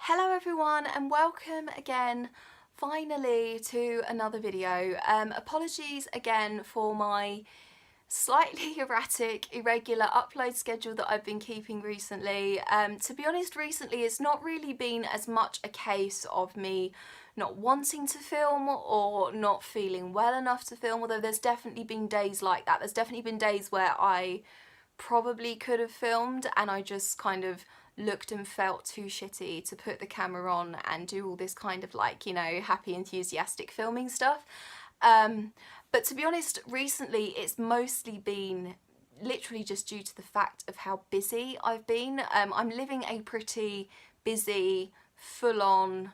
Hello everyone and welcome again finally to another video. Apologies again for my slightly erratic, irregular upload schedule that I've been keeping recently. To be honest, recently it's not really been as much a case of me not wanting to film or not feeling well enough to film, although there's definitely been days like that. There's definitely been days where I probably could have filmed and I just kind of looked and felt too shitty to put the camera on and do all this kind of like, you know, happy enthusiastic filming stuff. But to be honest, recently it's mostly been literally just due to the fact of how busy I've been. I'm living a pretty busy, full-on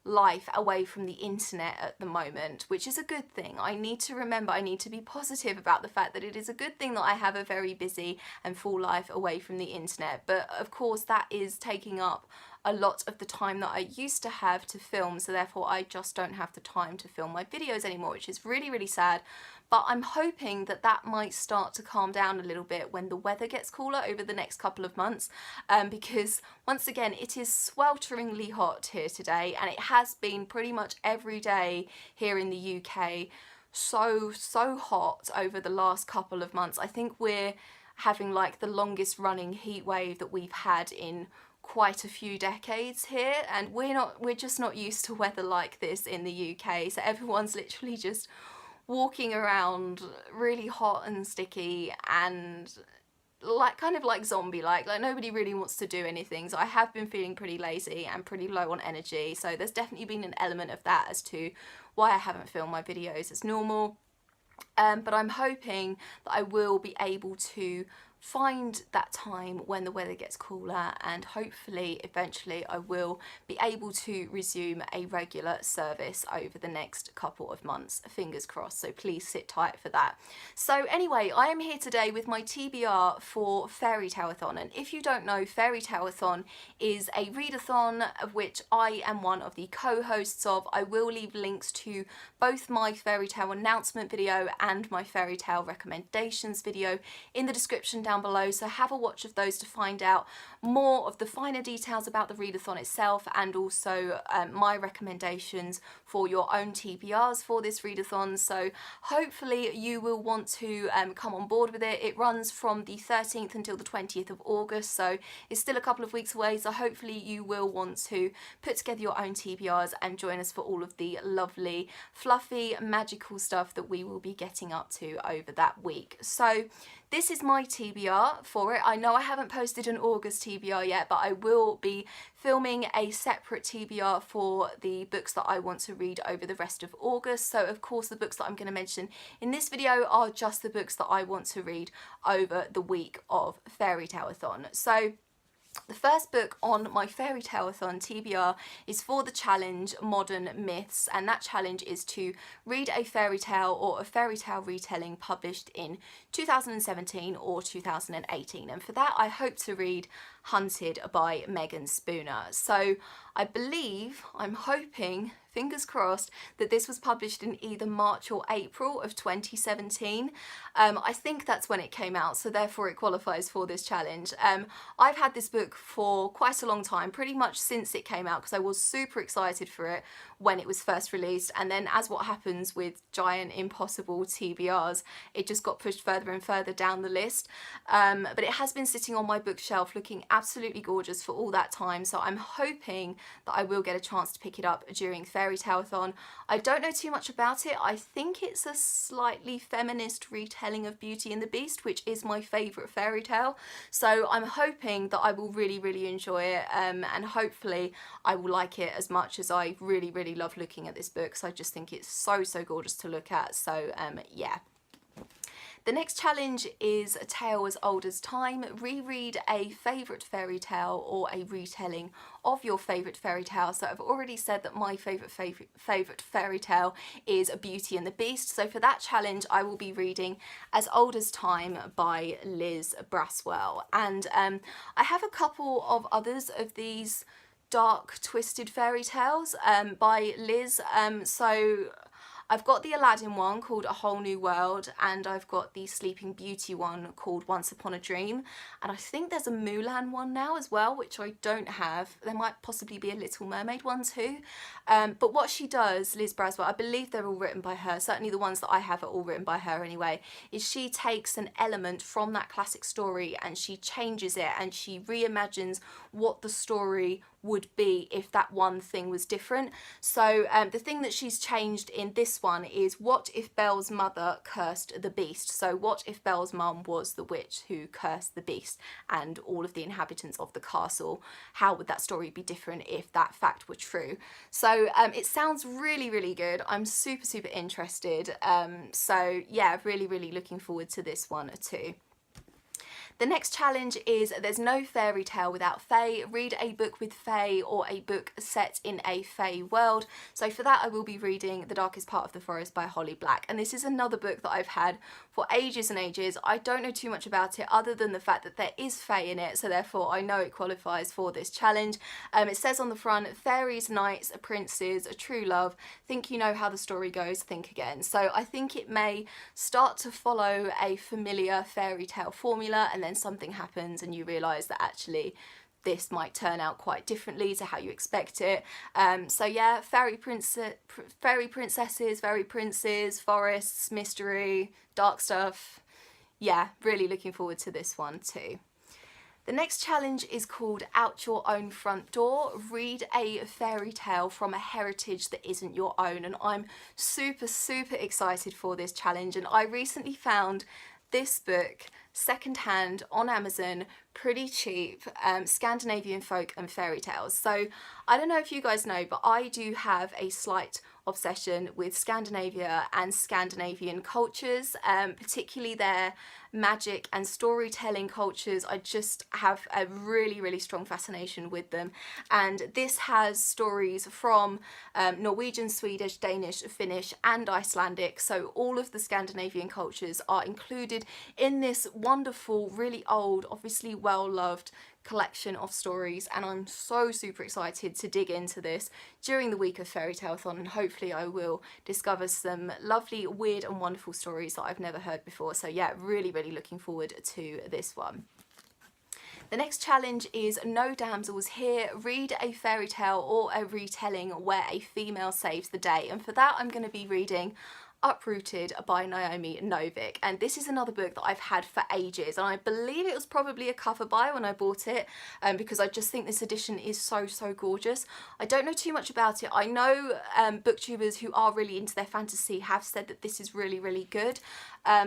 life away from the internet at the moment, which is a good thing. I need to remember, I need to be positive about the fact that it is a good thing that I have a very busy and full life away from the internet, but of course that is taking up a lot of the time that I used to have to film, so therefore I just don't have the time to film my videos anymore, which is really, really sad. But I'm hoping that that might start to calm down a little bit when the weather gets cooler over the next couple of months, because once again it is swelteringly hot here today, and it has been pretty much every day here in the UK. So hot over the last couple of months. I think we're having like the longest running heat wave that we've had in quite a few decades here, and we're just not used to weather like this in the UK, so everyone's literally just walking around really hot and sticky and like kind of like zombie like nobody really wants to do anything. So I have been feeling pretty lazy and pretty low on energy, so there's definitely been an element of that as to why I haven't filmed my videos as normal. But I'm hoping that I will be able to find that time when the weather gets cooler, and hopefully eventually I will be able to resume a regular service over the next couple of months, fingers crossed, so please sit tight for that. So anyway, I am here today with my TBR for FairytaleAthon, and if you don't know, FairytaleAthon is a readathon of which I am one of the co-hosts of. I will leave links to both my fairytale announcement video and my fairytale recommendations video in the description down below, so have a watch of those to find out more of the finer details about the readathon itself, and also my recommendations for your own TBRs for this readathon. So hopefully you will want to come on board with it. It runs from the 13th until the 20th of August, so it's still a couple of weeks away, so hopefully you will want to put together your own TBRs and join us for all of the lovely, fluffy, magical stuff that we will be getting up to over that week. So this is my TBR for it. I know I haven't posted an August TBR yet, but I will be filming a separate TBR for the books that I want to read over the rest of August. So of course the books that I'm going to mention in this video are just the books that I want to read over the week of FairytaleAthon. So the first book on my FairytaleAthon TBR is for the challenge Modern Myths, and that challenge is to read a fairy tale or a fairy tale retelling published in 2017 or 2018, and for that I hope to read Hunted by Megan Spooner. So I believe, I'm hoping, fingers crossed, that this was published in either March or April of 2017. I think that's when it came out, so therefore it qualifies for this challenge. I've had this book for quite a long time, pretty much since it came out, because I was super excited for it when it was first released, and then as what happens with giant impossible TBRs, it just got pushed further and further down the list. But it has been sitting on my bookshelf looking absolutely gorgeous for all that time, so I'm hoping that I will get a chance to pick it up during FairytaleAthon. I don't know too much about it. I think it's a slightly feminist retelling of Beauty and the Beast, which is my favourite fairy tale, so I'm hoping that I will really enjoy it, and hopefully I will like it as much as I really love looking at this book, so I just think it's so gorgeous to look at. So yeah. The next challenge is A Tale as Old as Time. Reread a favourite fairy tale or a retelling of your favourite fairy tale. So I've already said that my favourite fairy tale is Beauty and the Beast. So for that challenge I will be reading As Old as Time by Liz Braswell. And I have a couple of others of these dark twisted fairy tales by Liz. So I've got the Aladdin one called A Whole New World, and I've got the Sleeping Beauty one called Once Upon a Dream, and I think there's a Mulan one now as well, which I don't have. There might possibly be a Little Mermaid one too. But what she does, Liz Braswell, I believe they're all written by her, certainly the ones that I have are all written by her anyway, is she takes an element from that classic story and she changes it and she reimagines what the story would be if that one thing was different. So the thing that she's changed in this one is, what if Belle's mother cursed the beast? So what if Belle's mum was the witch who cursed the beast and all of the inhabitants of the castle? How would that story be different if that fact were true? So it sounds really, really good. I'm super, super interested. So yeah, really, really looking forward to this one too. The next challenge is There's No Fairy Tale Without Fae. Read a book with Fae or a book set in a Fae world. So for that I will be reading The Darkest Part of the Forest by Holly Black, and this is another book that I've had for ages and ages. I don't know too much about it other than the fact that there is Fae in it, so therefore I know it qualifies for this challenge. It says on the front, fairies, knights, princes, a true love, think you know how the story goes, think again. So I think it may start to follow a familiar fairy tale formula, and then something happens and you realise that actually this might turn out quite differently to how you expect it. So yeah, fairy princesses, fairy princes, forests, mystery, dark stuff. Yeah, really looking forward to this one too. The next challenge is called Out Your Own Front Door. Read a fairy tale from a heritage that isn't your own, and I'm super, super excited for this challenge. And I recently found this book secondhand on Amazon, pretty cheap, Scandinavian folk and fairy tales. So I don't know if you guys know, but I do have a slight obsession with Scandinavia and Scandinavian cultures, particularly their magic and storytelling cultures. I just have a really, really strong fascination with them, and this has stories from Norwegian, Swedish, Danish, Finnish and Icelandic, so all of the Scandinavian cultures are included in this wonderful, really old, obviously well loved collection of stories, and I'm so super excited to dig into this during the week of FairytaleAthon, and hopefully I will discover some lovely, weird and wonderful stories that I've never heard before. So yeah, really, really looking forward to this one. The next challenge is No Damsels Here. Read a fairy tale or a retelling where a female saves the day, and for that I'm going to be reading Uprooted by Naomi Novik, and this is another book that I've had for ages, and I believe it was probably a cover buy when I bought it, because I just think this edition is so, so gorgeous. I don't know too much about it. I know booktubers who are really into their fantasy have said that this is really, really good,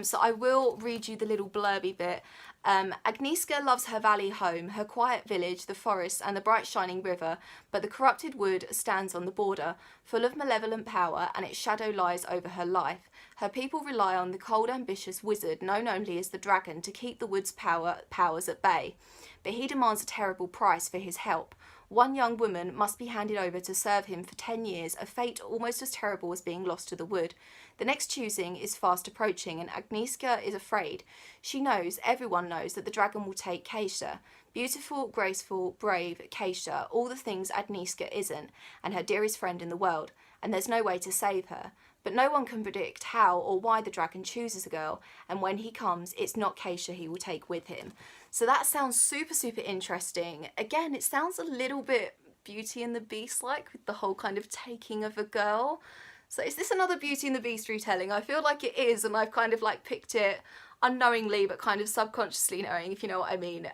so I will read you the little blurby bit. Agnieszka loves her valley home, her quiet village, the forest and the bright shining river, but the corrupted wood stands on the border, full of malevolent power, and its shadow lies over her life. Her people rely on the cold ambitious wizard known only as the dragon to keep the wood's powers at bay, but he demands a terrible price for his help. One young woman must be handed over to serve him for 10 years, a fate almost as terrible as being lost to the wood. The next choosing is fast approaching, and Agnieszka is afraid. She knows, everyone knows, that the dragon will take Keisha. Beautiful, graceful, brave Keisha, all the things Agnieszka isn't, and her dearest friend in the world, and there's no way to save her. But no one can predict how or why the dragon chooses a girl, and when he comes, it's not Keisha he will take with him. So that sounds super, super interesting. Again, it sounds a little bit Beauty and the Beast-like, with the whole kind of taking of a girl. So is this another Beauty and the Beast retelling? I feel like it is, and I've kind of like picked it unknowingly but kind of subconsciously knowing, if you know what I mean.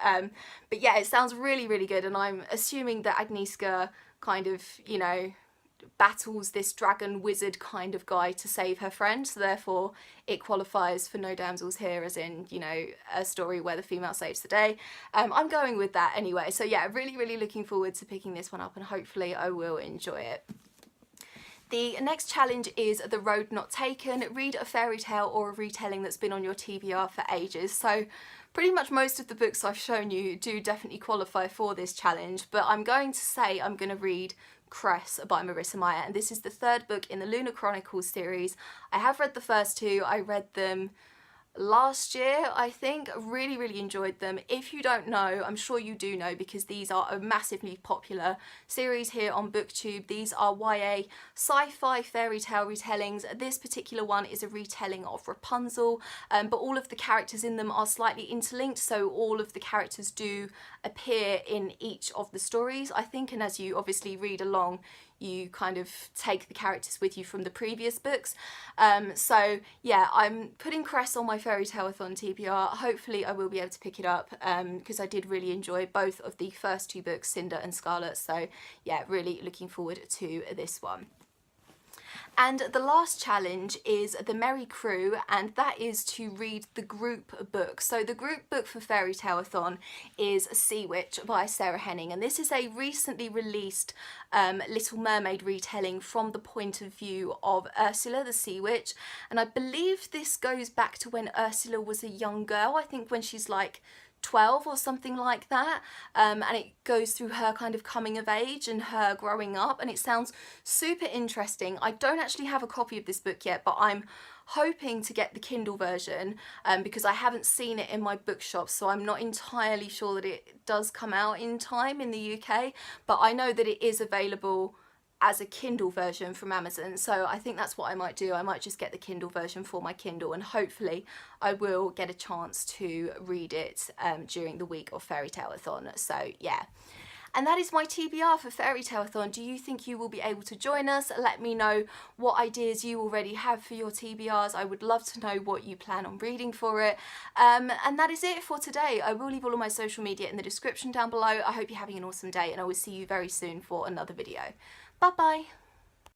But yeah, it sounds really, really good, and I'm assuming that Agnieszka kind of, you know, battles this dragon wizard kind of guy to save her friend, so therefore it qualifies for No Damsels Here, as in, you know, a story where the female saves the day. I'm going with that anyway, so yeah, really, really looking forward to picking this one up, and hopefully I will enjoy it. The next challenge is The Road Not Taken. Read a fairy tale or a retelling that's been on your TBR for ages. So pretty much most of the books I've shown you do definitely qualify for this challenge, but I'm going to say I'm going to read Cress by Marissa Meyer, and this is the third book in the Lunar Chronicles series. I have read the first two. I read them last year, I think. Really enjoyed them. If you don't know, I'm sure you do know, because these are a massively popular series here on BookTube. These are YA sci-fi fairy tale retellings. This particular one is a retelling of Rapunzel, but all of the characters in them are slightly interlinked, so all of the characters do appear in each of the stories, I think, and as you obviously read along, you kind of take the characters with you from the previous books. So yeah, I'm putting Cress on my FairytaleAthon TBR. Hopefully I will be able to pick it up, because I did really enjoy both of the first two books, Cinder and Scarlet. So yeah, really looking forward to this one. And the last challenge is the Merry Crew, and that is to read the group book. So the group book for FairytaleAthon is Sea Witch by Sarah Henning, and this is a recently released Little Mermaid retelling from the point of view of Ursula the Sea Witch, and I believe this goes back to when Ursula was a young girl, I think when she's like 12 or something like that, and it goes through her kind of coming of age and her growing up, and it sounds super interesting. I don't actually have a copy of this book yet, but I'm hoping to get the Kindle version, because I haven't seen it in my bookshop, so I'm not entirely sure that it does come out in time in the UK, but I know that it is available as a Kindle version from Amazon, so I think that's what I might do. I might just get the Kindle version for my Kindle, and hopefully I will get a chance to read it during the week of FairytaleAthon. So yeah. And that is my TBR for FairytaleAthon. Do you think you will be able to join us? Let me know what ideas you already have for your TBRs. I would love to know what you plan on reading for it. And that is it for today. I will leave all of my social media in the description down below. I hope you're having an awesome day, and I will see you very soon for another video. Bye bye.